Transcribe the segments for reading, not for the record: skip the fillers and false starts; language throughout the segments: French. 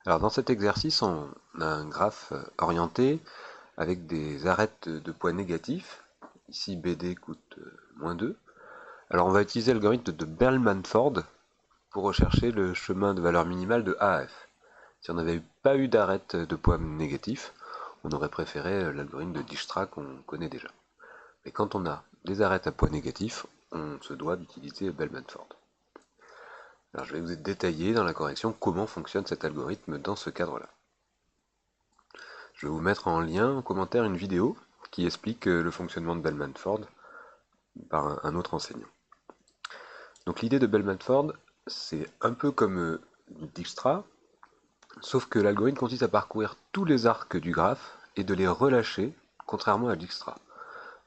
Alors dans cet exercice, on a un graphe orienté avec des arêtes de poids négatifs. Ici BD coûte moins 2. Alors on va utiliser l'algorithme de Bellman-Ford pour rechercher le chemin de valeur minimale de A à F. Si on n'avait pas eu d'arête de poids négatif, on aurait préféré l'algorithme de Dijkstra qu'on connaît déjà. Mais quand on a des arêtes à poids négatif, on se doit d'utiliser Bellman-Ford. Alors je vais vous détailler dans la correction comment fonctionne cet algorithme dans ce cadre-là. Je vais vous mettre en lien en commentaire une vidéo qui explique le fonctionnement de Bellman-Ford par un autre enseignant. Donc l'idée de Bellman-Ford, c'est un peu comme Dijkstra, sauf que l'algorithme consiste à parcourir tous les arcs du graphe et de les relâcher, contrairement à Dijkstra.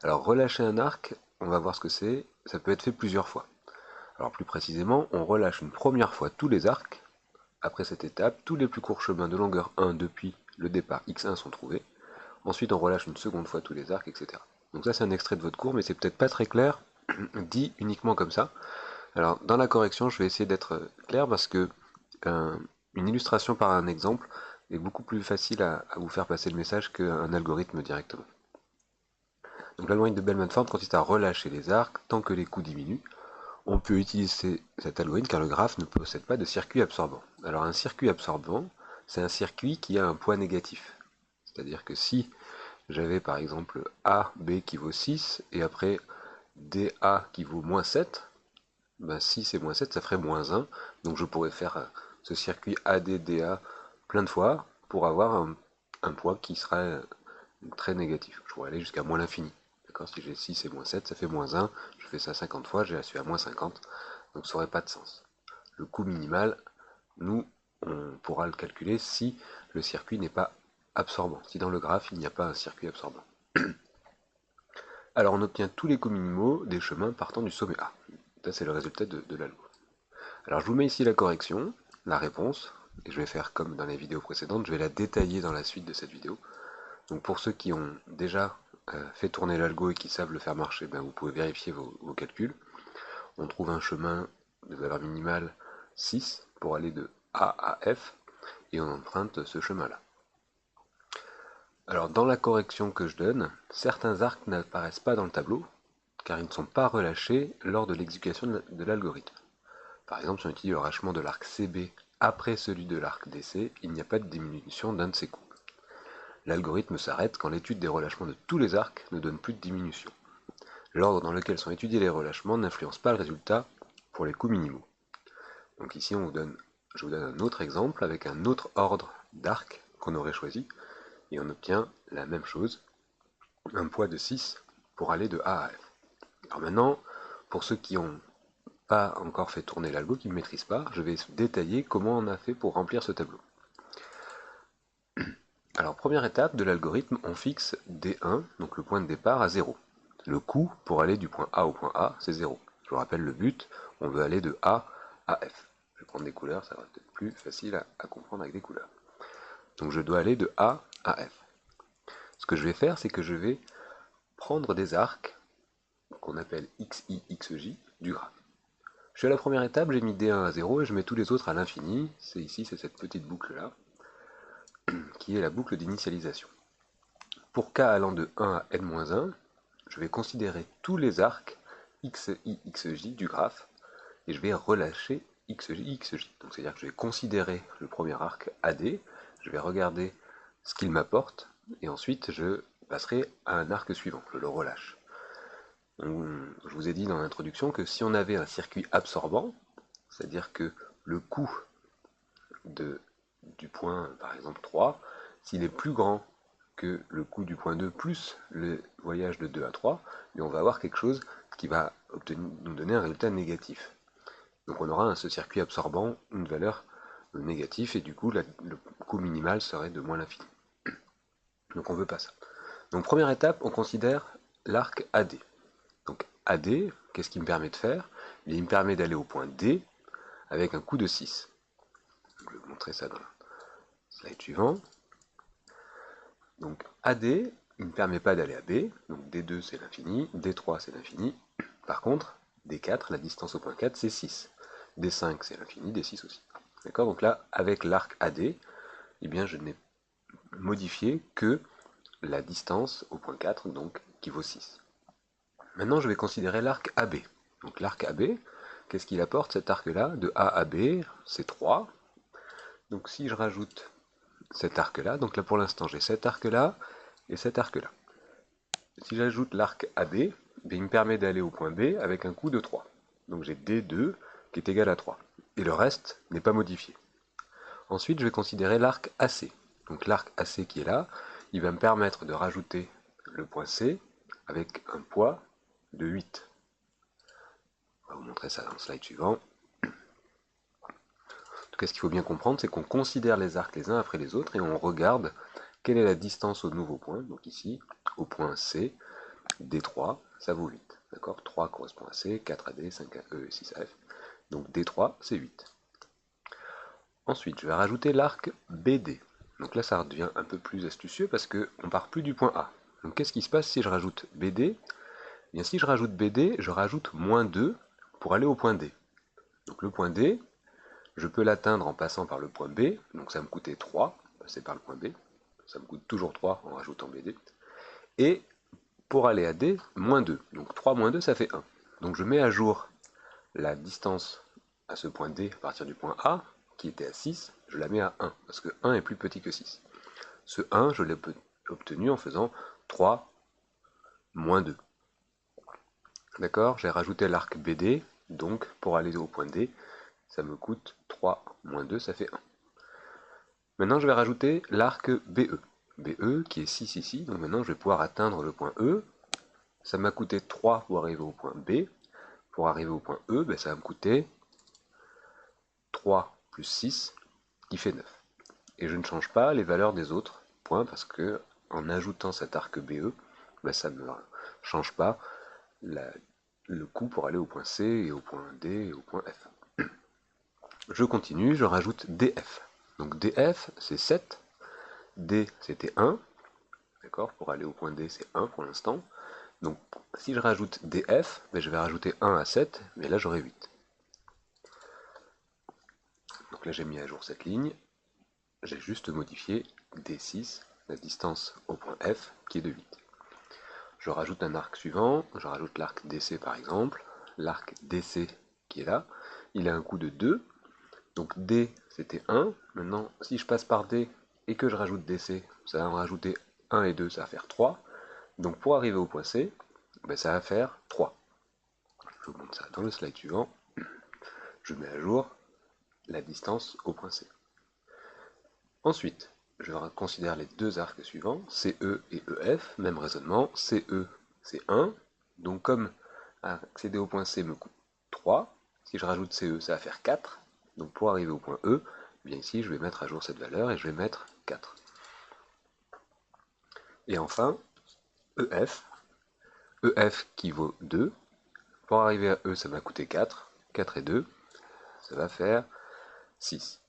Alors relâcher un arc, on va voir ce que c'est, ça peut être fait plusieurs fois. Alors plus précisément, on relâche une première fois tous les arcs. Après cette étape, tous les plus courts chemins de longueur 1 depuis le départ x1 sont trouvés. Ensuite, on relâche une seconde fois tous les arcs, etc. Donc ça, c'est un extrait de votre cours, mais c'est peut-être pas très clair, dit uniquement comme ça. Alors, dans la correction, je vais essayer d'être clair parce que une illustration par un exemple est beaucoup plus facile à vous faire passer le message qu'un algorithme directement. Donc l'algorithme de Bellman-Ford consiste à relâcher les arcs tant que les coûts diminuent. On peut utiliser cet algorithme car le graphe ne possède pas de circuit absorbant. Alors un circuit absorbant, c'est un circuit qui a un poids négatif. C'est-à-dire que si j'avais par exemple AB qui vaut 6 et après DA qui vaut moins 7, ben 6 et moins 7 ça ferait moins 1, donc je pourrais faire ce circuit ADDA plein de fois pour avoir un poids qui serait très négatif. Je pourrais aller jusqu'à moins l'infini. D'accord. Si j'ai 6 et moins 7, ça fait moins 1, je fais ça 50 fois, j'ai suis à moins 50, donc ça n'aurait pas de sens. Le coût minimal, nous, on pourra le calculer si le circuit n'est pas absorbant, si dans le graphe il n'y a pas un circuit absorbant. Alors on obtient tous les coûts minimaux des chemins partant du sommet A. Ça c'est le résultat de l'algo. Alors je vous mets ici la correction, la réponse, et je vais faire comme dans les vidéos précédentes, je vais la détailler dans la suite de cette vidéo. Donc pour ceux qui ont déjà fait tourner l'algo et qui savent le faire marcher, ben vous pouvez vérifier vos calculs. On trouve un chemin de valeur minimale 6 pour aller de A à F, et on emprunte ce chemin-là. Alors dans la correction que je donne, certains arcs n'apparaissent pas dans le tableau, car ils ne sont pas relâchés lors de l'exécution de l'algorithme. Par exemple, si on utilise le relâchement de l'arc CB après celui de l'arc DC, il n'y a pas de diminution d'un de ces coups. L'algorithme s'arrête quand l'étude des relâchements de tous les arcs ne donne plus de diminution. L'ordre dans lequel sont étudiés les relâchements n'influence pas le résultat pour les coûts minimaux. Donc ici, je vous donne un autre exemple avec un autre ordre d'arc qu'on aurait choisi, et on obtient la même chose, un poids de 6 pour aller de A à F. Alors maintenant, pour ceux qui n'ont pas encore fait tourner l'algo, qui ne maîtrisent pas, je vais détailler comment on a fait pour remplir ce tableau. Alors première étape de l'algorithme, on fixe D1, donc le point de départ, à 0. Le coût pour aller du point A au point A, c'est 0. Je vous rappelle le but, on veut aller de A à F. Je vais prendre des couleurs, ça va être peut-être plus facile à comprendre avec des couleurs. Donc je dois aller de A à F. Ce que je vais faire, c'est que je vais prendre des arcs qu'on appelle XI, XJ du graphe. Je suis à la première étape, j'ai mis D1 à 0 et je mets tous les autres à l'infini. C'est ici, c'est cette petite boucle-là, qui est la boucle d'initialisation. Pour k allant de 1 à n-1, je vais considérer tous les arcs xi, xj du graphe et je vais relâcher xj, xj. Donc c'est-à-dire que je vais considérer le premier arc AD, je vais regarder ce qu'il m'apporte et ensuite je passerai à un arc suivant, je le relâche. Donc, je vous ai dit dans l'introduction que si on avait un circuit absorbant, c'est-à-dire que le coût du point, par exemple 3, s'il est plus grand que le coût du point 2 plus le voyage de 2 à 3, et on va avoir quelque chose qui va nous donner un résultat négatif. Donc on aura ce circuit absorbant une valeur négative, et du coup le coût minimal serait de moins l'infini. Donc on ne veut pas ça. Donc première étape, on considère l'arc AD. Donc AD, qu'est-ce qu'il me permet de faire? Il me permet d'aller au point D avec un coût de 6. Je vais vous montrer ça dans le slide suivant. Donc AD, il ne permet pas d'aller à B, donc D2 c'est l'infini, D3 c'est l'infini. Par contre, D4, la distance au point 4, c'est 6. D5 c'est l'infini, D6 aussi. D'accord. Donc là, avec l'arc AD, eh bien je n'ai modifié que la distance au point 4, donc qui vaut 6. Maintenant je vais considérer l'arc AB. Donc l'arc AB, qu'est-ce qu'il apporte cet arc-là? De A à B, c'est 3. Donc si je rajoute cet arc-là, donc là pour l'instant j'ai cet arc-là et cet arc-là. Si j'ajoute l'arc AB, il me permet d'aller au point B avec un coût de 3. Donc j'ai D2 qui est égal à 3. Et le reste n'est pas modifié. Ensuite, je vais considérer l'arc AC. Donc l'arc AC qui est là, il va me permettre de rajouter le point C avec un poids de 8. On va vous montrer ça dans le slide suivant. En tout cas, ce qu'il faut bien comprendre, c'est qu'on considère les arcs les uns après les autres et on regarde quelle est la distance au nouveau point. Donc ici, au point C, D3, ça vaut 8. D'accord? 3 correspond à C, 4 à D, 5 à E et 6 à F. Donc D3, c'est 8. Ensuite, je vais rajouter l'arc BD. Donc là, ça devient un peu plus astucieux parce qu'on ne part plus du point A. Donc qu'est-ce qui se passe si je rajoute BD? Eh bien, si je rajoute BD, je rajoute moins 2 pour aller au point D. Donc le point D, je peux l'atteindre en passant par le point B. Donc ça me coûtait 3, passer par le point B. Ça me coûte toujours 3 en rajoutant BD. Et pour aller à D, moins 2. Donc 3 moins 2, ça fait 1. Donc je mets à jour la distance à ce point D à partir du point A, qui était à 6, je la mets à 1, parce que 1 est plus petit que 6. Ce 1, je l'ai obtenu en faisant 3 moins 2. D'accord? J'ai rajouté l'arc BD, donc pour aller au point D, ça me coûte 3 moins 2, ça fait 1. Maintenant, je vais rajouter l'arc BE. BE qui est 6 ici, donc maintenant je vais pouvoir atteindre le point E. Ça m'a coûté 3 pour arriver au point B. Pour arriver au point E, ça va me coûter 3 plus 6, qui fait 9. Et je ne change pas les valeurs des autres points, parce que en ajoutant cet arc BE, ça ne change pas le coût pour aller au point C, et au point D, et au point F. Je continue, je rajoute DF. Donc DF, c'est 7. D, c'était 1. D'accord? Pour aller au point D, c'est 1 pour l'instant. Donc si je rajoute DF, je vais rajouter 1 à 7, mais là j'aurai 8. Donc là j'ai mis à jour cette ligne. J'ai juste modifié D6, la distance au point F, qui est de 8. Je rajoute un arc suivant, je rajoute l'arc DC par exemple. L'arc DC qui est là, il a un coût de 2. Donc D c'était 1. Maintenant, si je passe par D et que je rajoute DC, ça va me rajouter 1 et 2, ça va faire 3. Donc pour arriver au point C, ça va faire 3. Je vous montre ça dans le slide suivant. Je mets à jour la distance au point C. Ensuite, je considère les deux arcs suivants, CE et EF, même raisonnement, CE c'est 1, donc comme accéder au point C me coûte 3, si je rajoute CE ça va faire 4, donc pour arriver au point E, bien ici je vais mettre à jour cette valeur et je vais mettre 4. Et enfin, EF, EF qui vaut 2, pour arriver à E ça m'a coûté 4, 4 et 2, ça va faire 6.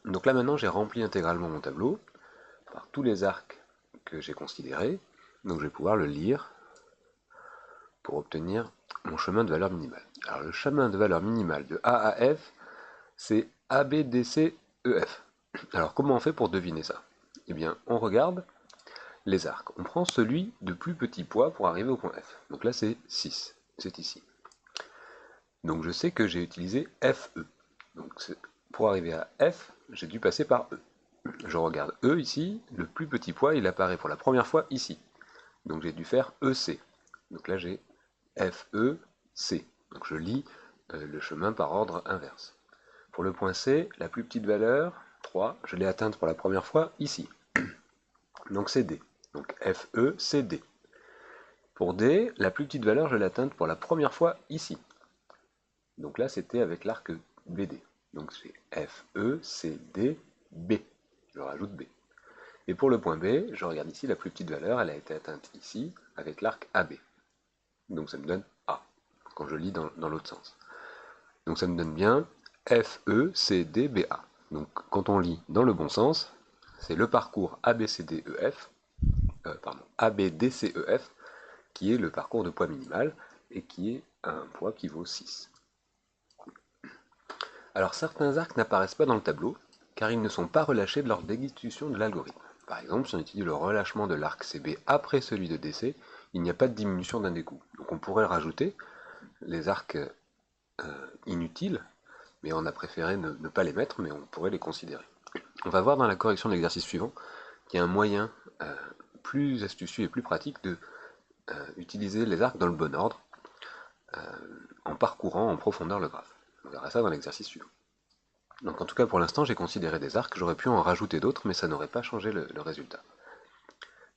Donc là maintenant j'ai rempli intégralement mon tableau par tous les arcs que j'ai considérés, donc je vais pouvoir le lire pour obtenir mon chemin de valeur minimale. Alors le chemin de valeur minimale de A à F, c'est ABDCEF. Alors comment on fait pour deviner ça? Eh bien on regarde les arcs. On prend celui de plus petit poids pour arriver au point F. Donc là c'est 6, c'est ici. Donc je sais que j'ai utilisé FE. Donc pour arriver à F, j'ai dû passer par E. Je regarde E ici, le plus petit poids il apparaît pour la première fois ici. Donc j'ai dû faire EC. Donc là j'ai FEC. Donc je lis le chemin par ordre inverse. Pour le point C, la plus petite valeur, 3, je l'ai atteinte pour la première fois ici. Donc c'est D. Donc FECD. Pour D, la plus petite valeur, je l'ai atteinte pour la première fois ici. Donc là c'était avec l'arc BD. Donc c'est FECDB. Je rajoute B. Et pour le point B, je regarde ici la plus petite valeur, elle a été atteinte ici avec l'arc AB. Donc ça me donne A, quand je lis dans l'autre sens. Donc ça me donne bien FECDBA. Donc quand on lit dans le bon sens, c'est le parcours ABCDEF, ABDCEF, qui est le parcours de poids minimal, et qui est un poids qui vaut 6. Alors certains arcs n'apparaissent pas dans le tableau. car ils ne sont pas relâchés lors d'exécution de l'algorithme. Par exemple, si on étudie le relâchement de l'arc CB après celui de DC, il n'y a pas de diminution d'un des coups. Donc on pourrait rajouter les arcs inutiles, mais on a préféré ne pas les mettre, mais on pourrait les considérer. On va voir dans la correction de l'exercice suivant qu'il y a un moyen plus astucieux et plus pratique de utiliser les arcs dans le bon ordre en parcourant en profondeur le graphe. On verra ça dans l'exercice suivant. Donc en tout cas pour l'instant j'ai considéré des arcs, j'aurais pu en rajouter d'autres mais ça n'aurait pas changé le résultat.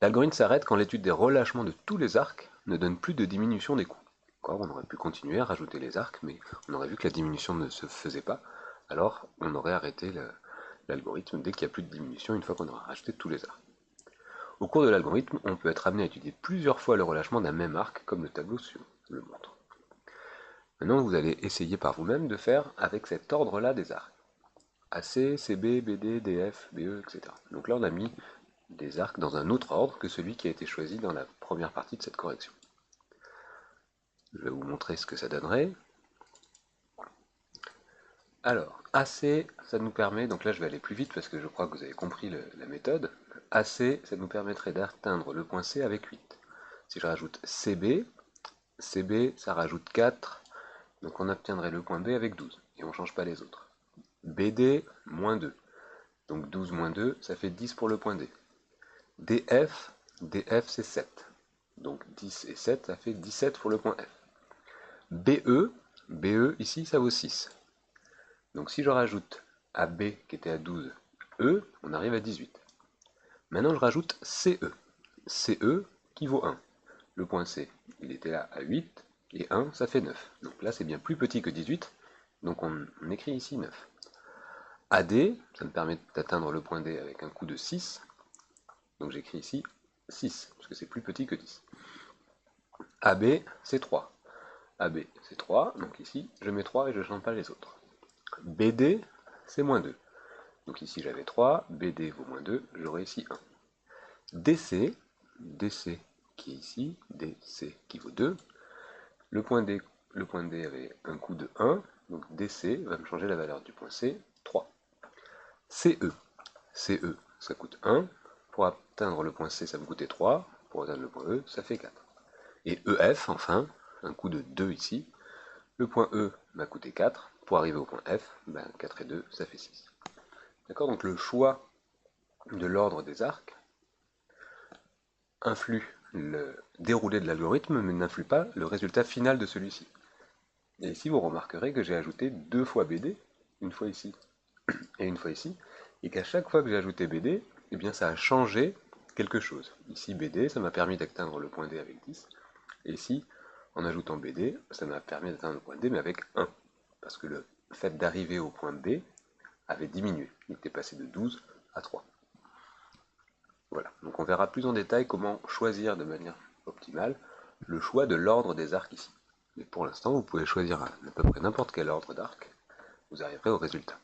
L'algorithme s'arrête quand l'étude des relâchements de tous les arcs ne donne plus de diminution des coups. On aurait pu continuer à rajouter les arcs mais on aurait vu que la diminution ne se faisait pas, alors on aurait arrêté l'algorithme dès qu'il n'y a plus de diminution une fois qu'on aura rajouté tous les arcs. Au cours de l'algorithme, on peut être amené à étudier plusieurs fois le relâchement d'un même arc, comme le tableau le montre. Maintenant, vous allez essayer par vous-même de faire avec cet ordre-là des arcs. AC, CB, BD, DF, BE, etc. Donc là, on a mis des arcs dans un autre ordre que celui qui a été choisi dans la première partie de cette correction. Je vais vous montrer ce que ça donnerait. Alors, AC, ça nous permet, donc là je vais aller plus vite parce que je crois que vous avez compris la méthode. AC, ça nous permettrait d'atteindre le point C avec 8. Si je rajoute CB, CB ça rajoute 4, donc on obtiendrait le point B avec 12, et on ne change pas les autres. BD, moins 2, donc 12 moins 2, ça fait 10 pour le point D. DF, DF c'est 7, donc 10 et 7, ça fait 17 pour le point F. BE, BE ici ça vaut 6. Donc si je rajoute à B qui était à 12, E, on arrive à 18. Maintenant je rajoute CE. CE qui vaut 1. Le point C, il était là à 8, et 1, ça fait 9. Donc là c'est bien plus petit que 18, donc on écrit ici 9. AD, ça me permet d'atteindre le point D avec un coup de 6, donc j'écris ici 6, parce que c'est plus petit que 10. AB, c'est 3. AB, c'est 3, donc ici je mets 3 et je ne change pas les autres. BD, c'est moins 2. Donc ici j'avais 3, BD vaut moins 2, j'aurai ici 1. DC, DC qui est ici, DC qui vaut 2. Le point D avait un coût de 1, donc DC va me changer la valeur du point C, 3. CE, CE ça coûte 1, pour atteindre le point C ça me coûtait 3, pour atteindre le point E ça fait 4. Et EF enfin, un coût de 2 ici, le point E m'a coûté 4, pour arriver au point F, 4 et 2, ça fait 6. D'accord, donc le choix de l'ordre des arcs influe le déroulé de l'algorithme, mais n'influe pas le résultat final de celui-ci. Et ici, vous remarquerez que j'ai ajouté 2 fois BD, une fois ici et une fois ici, et qu'à chaque fois que j'ai ajouté BD, eh bien ça a changé quelque chose. Ici, BD, ça m'a permis d'atteindre le point D avec 10, et ici, en ajoutant BD, ça m'a permis d'atteindre le point D, mais avec 1, parce que le fait d'arriver au point B avait diminué. Il était passé de 12 à 3. Voilà, donc on verra plus en détail comment choisir de manière optimale le choix de l'ordre des arcs ici. Mais pour l'instant, vous pouvez choisir à peu près n'importe quel ordre d'arc, vous arriverez au résultat.